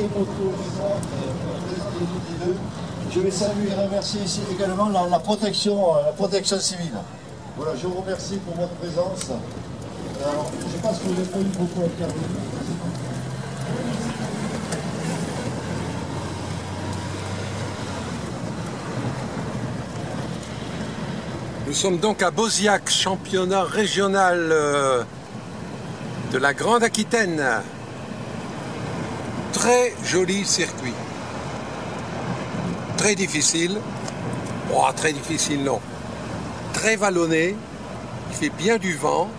et moto, je vais saluer et remercier ici également la protection civile. Voilà, je vous remercie pour votre présence. Alors, je pense que vous n'avez pas eu beaucoup à intervenir. Nous sommes donc à Beauziac, championnat régional de la Grande Aquitaine. Très joli circuit. Très difficile. Oh, très difficile, non. Très vallonné. Il fait bien du vent.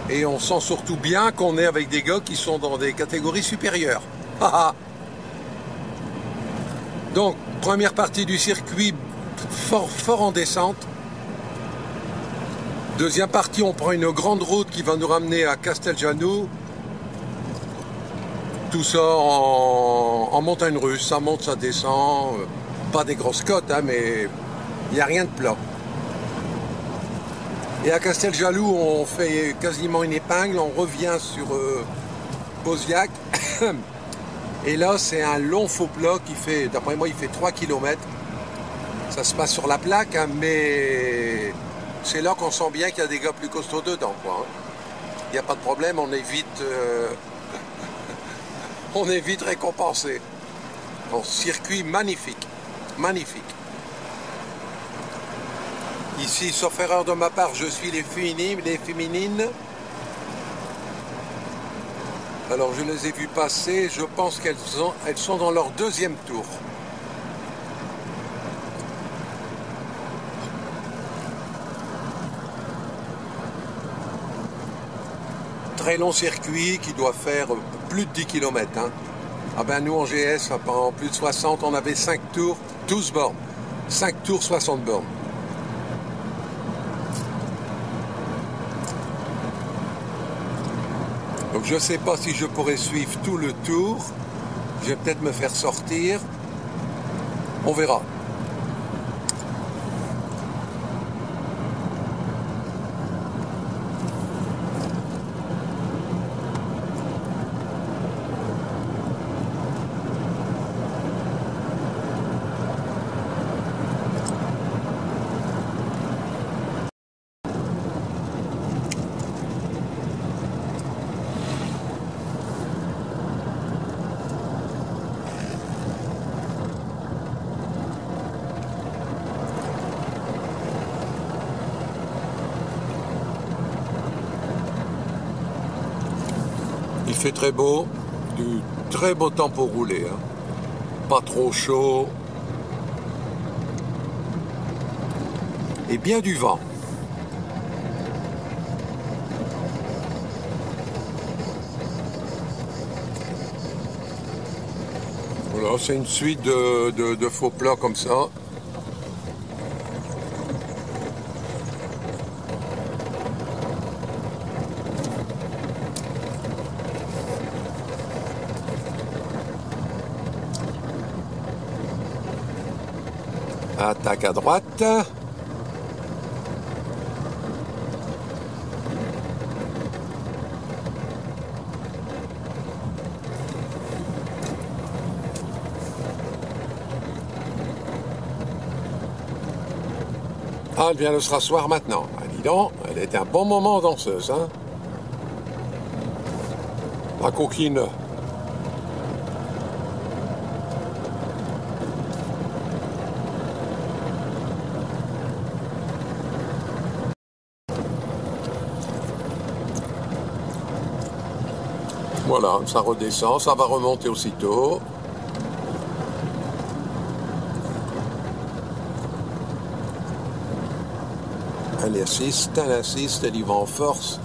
Et on sent surtout bien qu'on est avec des gars qui sont dans des catégories supérieures. Donc, première partie du circuit fort en descente. Deuxième partie, on prend une grande route qui va nous ramener à Castelgianou. Tout ça en montagne russe, ça monte, ça descend. Pas des grosses côtes, hein, mais il n'y a rien de plat. Et à Castelgianou, on fait quasiment une épingle, on revient sur Beauziac. Et là, c'est un long faux plat qui fait, d'après moi, il fait 3 km. Ça se passe sur la plaque, hein, mais c'est là qu'on sent bien qu'il y a des gars plus costauds dedans, quoi. Il n'y a pas de problème, on est vite récompensé. Un circuit magnifique, magnifique. Ici, sauf erreur de ma part, je suis les féminines. Alors, je les ai vues passer, je pense qu'elles sont dans leur deuxième tour. Très long circuit qui doit faire plus de 10 km. Hein. Ah ben nous en GS, pendant plus de 60, on avait 5 tours, 12 bornes. 5 tours, 60 bornes. Donc je ne sais pas si je pourrais suivre tout le tour. Je vais peut-être me faire sortir. On verra. Il fait très beau, du très beau temps pour rouler, hein. Pas trop chaud et bien du vent. Voilà, c'est une suite de faux plats comme ça. Attaque à droite. Ah, elle vient de se rasseoir maintenant. Ah, dis donc, elle est un bon moment danseuse, hein. La coquine. Voilà, ça redescend, ça va remonter aussitôt. Elle insiste, elle y va en force.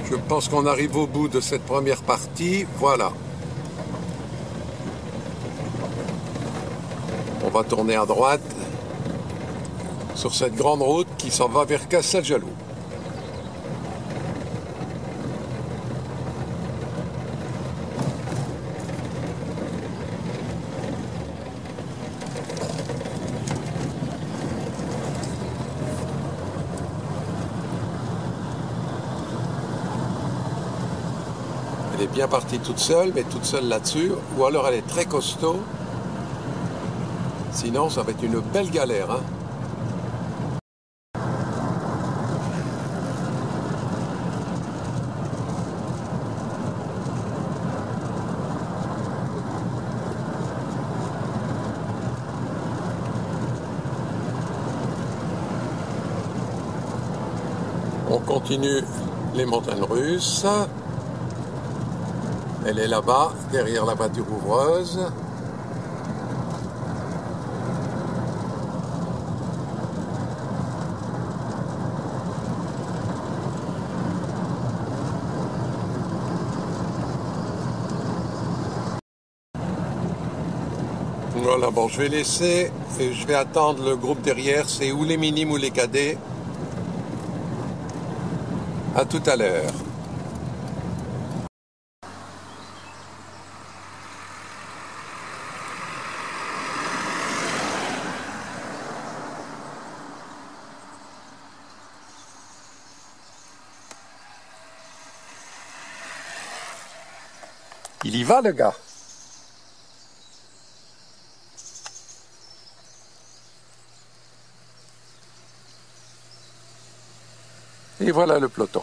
Je pense qu'on arrive au bout de cette première partie. Voilà. On va tourner à droite sur cette grande route qui s'en va vers Casteljaloux. Elle est bien partie toute seule, mais toute seule là-dessus, ou alors elle est très costaud. Sinon, ça va être une belle galère, hein. On continue les montagnes russes. Elle est là-bas, derrière la voiture ouvreuse. Voilà, bon, je vais laisser et je vais attendre le groupe derrière. C'est ou les minimes ou les cadets. À tout à l'heure. Il y va, le gars. Et voilà le peloton.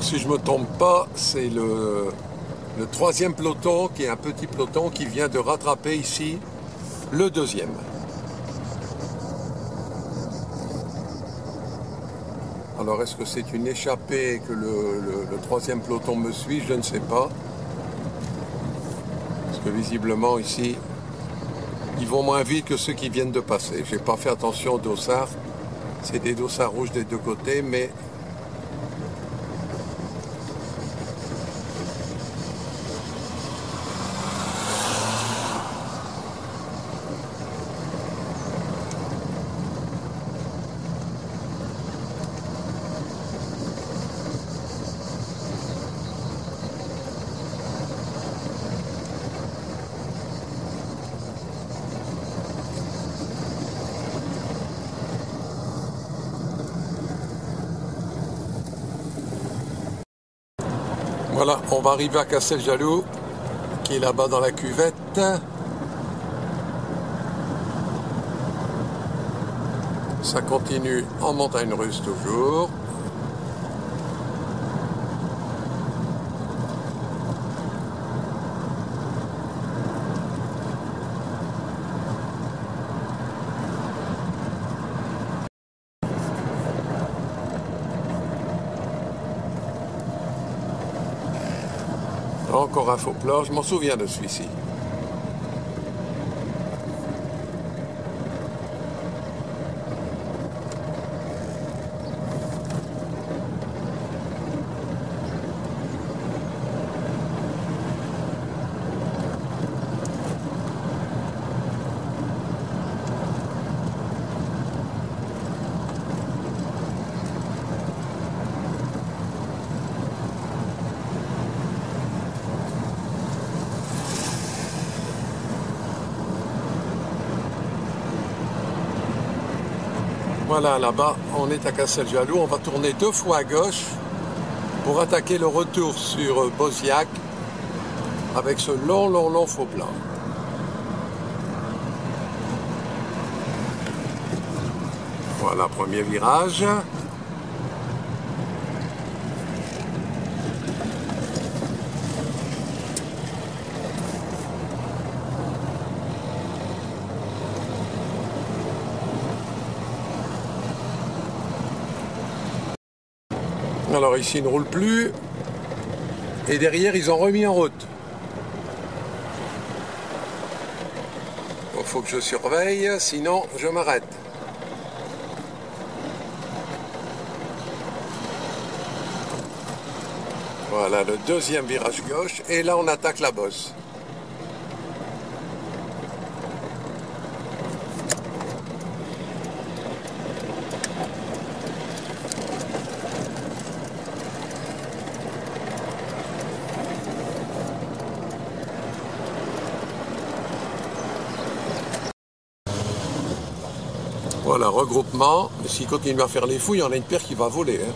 Si je ne me trompe pas, c'est le troisième peloton qui est un petit peloton qui vient de rattraper ici le deuxième. Alors est-ce que c'est une échappée que le troisième peloton me suit? Je ne sais pas. Parce que visiblement ici, ils vont moins vite que ceux qui viennent de passer. Je n'ai pas fait attention aux dossards. C'est des dossards rouges des deux côtés, mais voilà, on va arriver à Casteljaloux, qui est là-bas dans la cuvette. Ça continue en montagne russe toujours. Encore un faux plat, je m'en souviens de celui-ci. Voilà, là-bas, on est à Casteljaloux. On va tourner 2 fois à gauche pour attaquer le retour sur Boziac avec ce long faux plat. Voilà, premier virage. Alors ici, il ne roule plus. Et derrière, ils ont remis en route. Il faut que je surveille, sinon je m'arrête. Voilà, le deuxième virage gauche. Et là, on attaque la bosse. Voilà, regroupement. S'il continue à faire les fouilles, on a une paire qui va voler. Hein.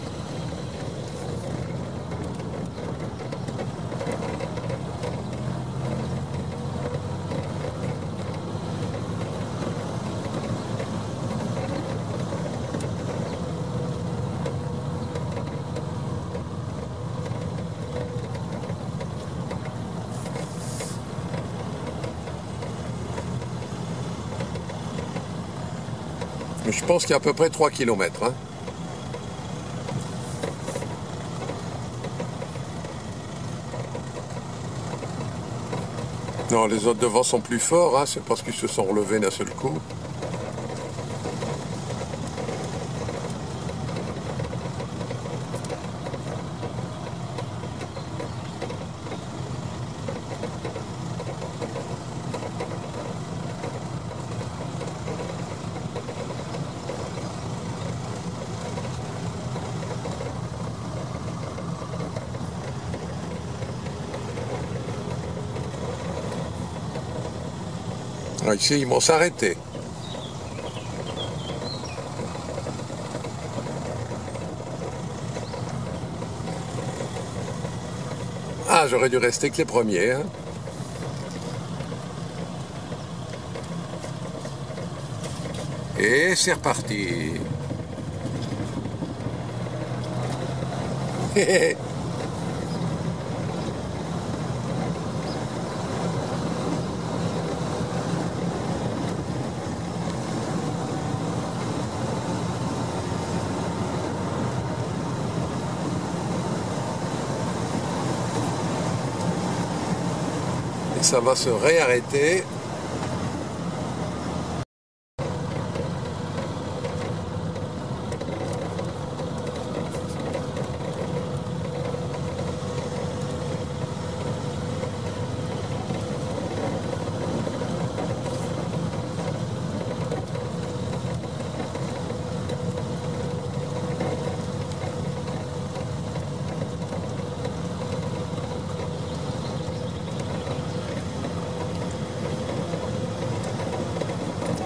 Je pense qu'il y a à peu près 3 km. Hein. Non, les autres devant sont plus forts, hein. C'est parce qu'ils se sont relevés d'un seul coup. Ah, ici, ils vont s'arrêter. Ah, j'aurais dû rester que les premiers. Hein. Et c'est reparti. Et ça va se réarrêter.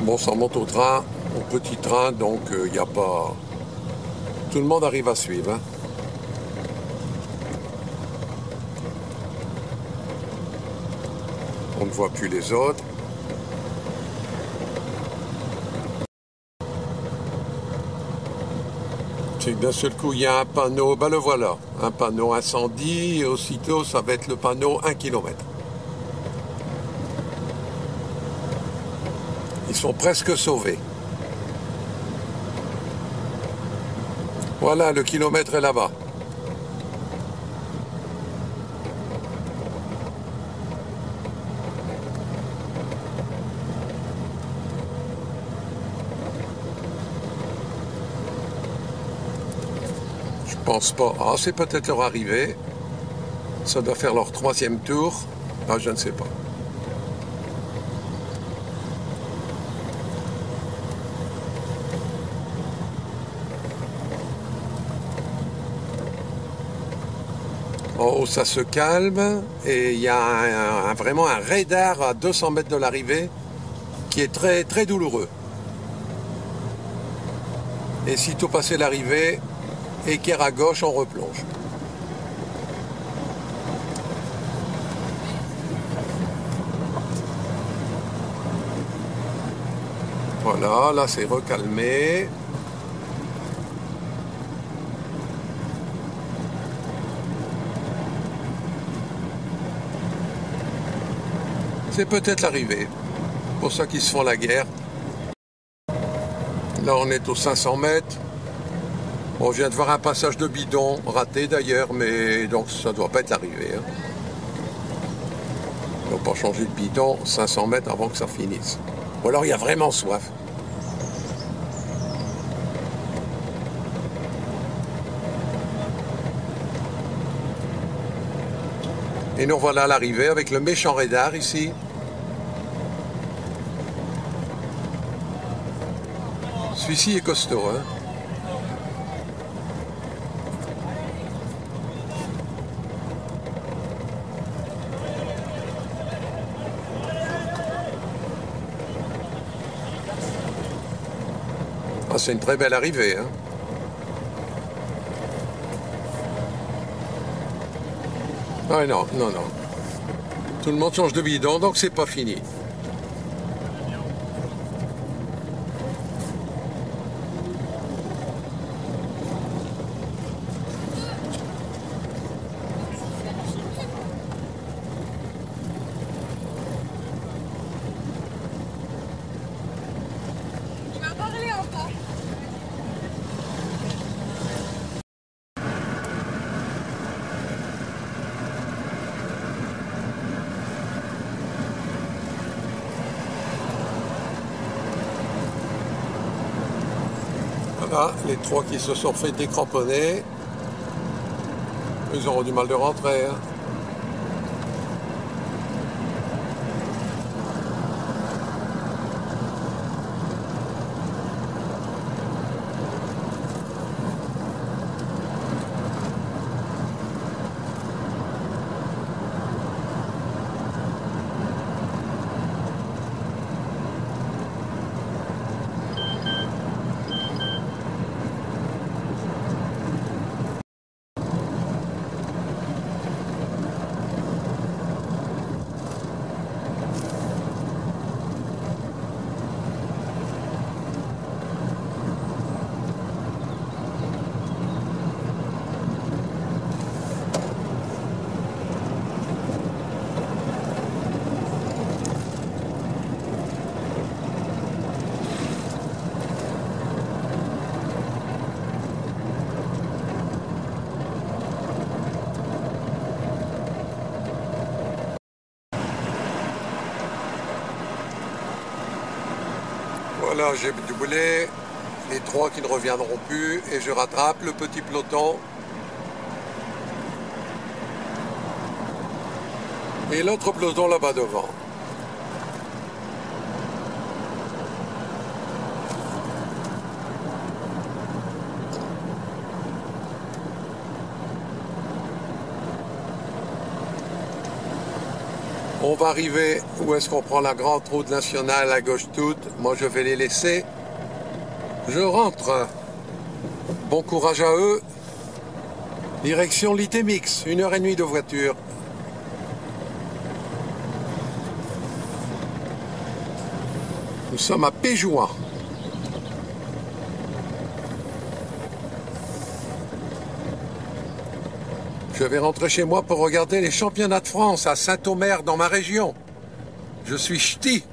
Bon, ça monte au train, au petit train, donc il n'y a pas... Tout le monde arrive à suivre. Hein. On ne voit plus les autres. C'est que d'un seul coup, il y a un panneau, ben le voilà, un panneau incendie, et aussitôt, ça va être le panneau 1 km. Ils sont presque sauvés. Voilà, le kilomètre est là-bas. Je pense pas. Ah, c'est peut-être leur arrivée. Ça doit faire leur 3e tour. Ah, je ne sais pas. En haut, ça se calme et il y a vraiment un radar à 200 mètres de l'arrivée qui est très, très douloureux. Et sitôt passé l'arrivée, équerre à gauche, on replonge. Voilà, là c'est recalmé. C'est peut-être l'arrivée. Pour ça qu'ils se font la guerre. Là on est aux 500 mètres. On vient de voir un passage de bidon, raté d'ailleurs, mais donc ça doit pas être l'arrivée. Hein. Ils n'ont pas changé de bidon 500 mètres avant que ça finisse. Ou alors il y a vraiment soif. Et nous voilà à l'arrivée avec le méchant radar ici. Celui-ci est costaud, hein. Ah, c'est une très belle arrivée, hein. Ah non, non, non. Tout le monde change de bidon, donc c'est pas fini. Voilà, les trois qui se sont fait décramponner. Ils auront du mal de rentrer. Hein. Voilà, j'ai doublé les trois qui ne reviendront plus et je rattrape le petit peloton. Et l'autre peloton là-bas devant. On va arriver où est-ce qu'on prend la grande route nationale à gauche toute. Moi, je vais les laisser. Je rentre. Bon courage à eux. Direction Litemix, 1h30 de voiture. Nous sommes à Péjouan. Je vais rentrer chez moi pour regarder les championnats de France à Saint-Omer dans ma région. Je suis ch'ti.